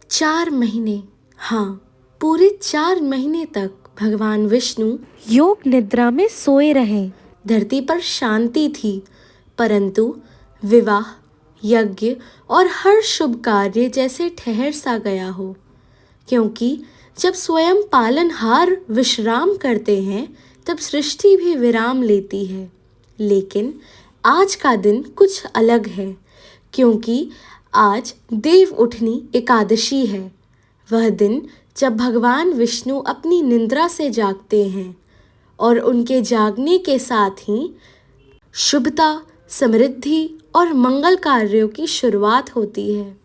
4 महीने, हाँ, पूरे 4 महीने तक भगवान विष्णु योग निद्रा में सोए रहे। धरती पर शांति थी, परंतु विवाह, यज्ञ और हर शुभ कार्य जैसे ठहर सा गया हो, क्योंकि जब स्वयं पालनहार विश्राम करते हैं तब सृष्टि भी विराम लेती है। लेकिन आज का दिन कुछ अलग है, क्योंकि आज देव उठनी एकादशी है। वह दिन जब भगवान विष्णु अपनी निद्रा से जागते हैं और उनके जागने के साथ ही शुभता, समृद्धि और मंगल कार्यों की शुरुआत होती है।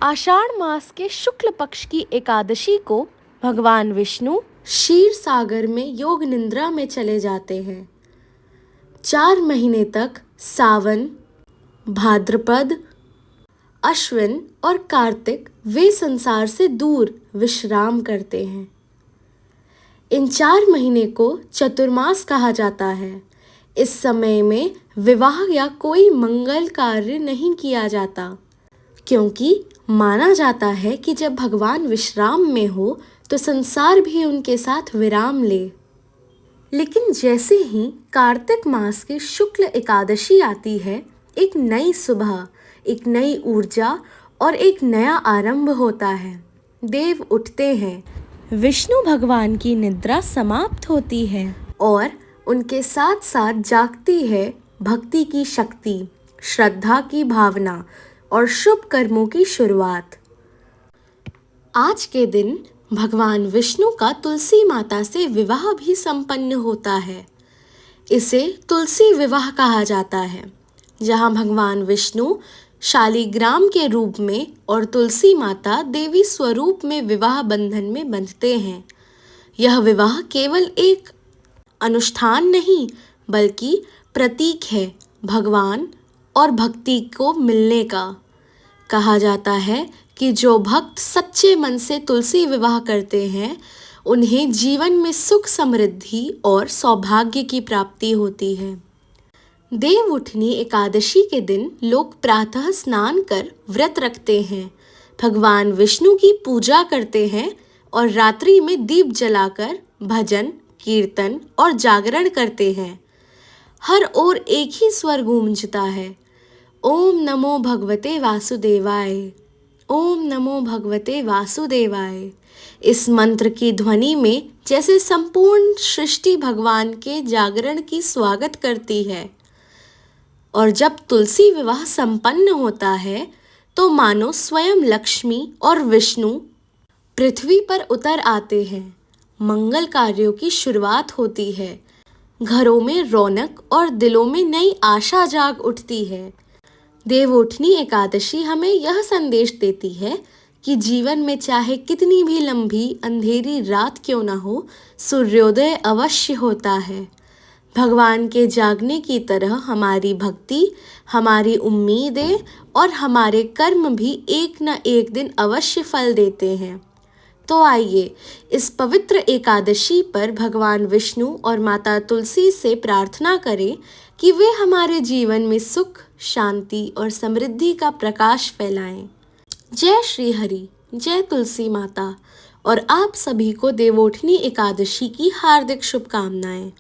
आषाढ़ मास के शुक्ल पक्ष की एकादशी को भगवान विष्णु क्षीर सागर में योग निद्रा में चले जाते हैं। 4 महीने तक सावन, भाद्रपद, अश्विन और कार्तिक वे संसार से दूर विश्राम करते हैं। इन 4 महीने को चतुर्मास कहा जाता है। इस समय में विवाह या कोई मंगल कार्य नहीं किया जाता, क्योंकि माना जाता है कि जब भगवान विश्राम में हो तो संसार भी उनके साथ विराम ले। लेकिन जैसे ही कार्तिक मास की शुक्ल एकादशी आती है, एक नई सुबह, एक नई ऊर्जा और एक नया आरंभ होता है। देव उठते हैं, विष्णु भगवान की निद्रा समाप्त होती है और उनके साथ साथ जागती है भक्ति की शक्ति, श्रद्धा की भावना और शुभ कर्मों की शुरुआत। आज के दिन भगवान विष्णु का तुलसी माता से विवाह भी संपन्न होता है। इसे तुलसी विवाह कहा जाता है, जहां भगवान विष्णु शालिग्राम के रूप में और तुलसी माता देवी स्वरूप में विवाह बंधन में बंधते हैं। यह विवाह केवल एक अनुष्ठान नहीं, बल्कि प्रतीक है भगवान और भक्ति को मिलने का। कहा जाता है कि जो भक्त सच्चे मन से तुलसी विवाह करते हैं, उन्हें जीवन में सुख, समृद्धि और सौभाग्य की प्राप्ति होती है। देव उठनी एकादशी के दिन लोग प्रातः स्नान कर व्रत रखते हैं, भगवान विष्णु की पूजा करते हैं और रात्रि में दीप जलाकर भजन, कीर्तन और जागरण करते हैं। हर ओर एक ही स्वर गूंजता है, ओम नमो भगवते वासुदेवाय, ओम नमो भगवते वासुदेवाय। इस मंत्र की ध्वनि में जैसे संपूर्ण सृष्टि भगवान के जागरण की स्वागत करती है। और जब तुलसी विवाह संपन्न होता है तो मानो स्वयं लक्ष्मी और विष्णु पृथ्वी पर उतर आते हैं। मंगल कार्यों की शुरुआत होती है, घरों में रौनक और दिलों में नई आशा जाग उठती है। देवउठनी एकादशी हमें यह संदेश देती है कि जीवन में चाहे कितनी भी लंबी अंधेरी रात क्यों न हो, सूर्योदय अवश्य होता है। भगवान के जागने की तरह हमारी भक्ति, हमारी उम्मीदें और हमारे कर्म भी एक न एक दिन अवश्य फल देते हैं। तो आइए इस पवित्र एकादशी पर भगवान विष्णु और माता तुलसी से प्रार्थना करें कि वे हमारे जीवन में सुख, शांति और समृद्धि का प्रकाश फैलाएं। जय श्री हरि, जय तुलसी माता। और आप सभी को देवउठनी एकादशी की हार्दिक शुभकामनाएं।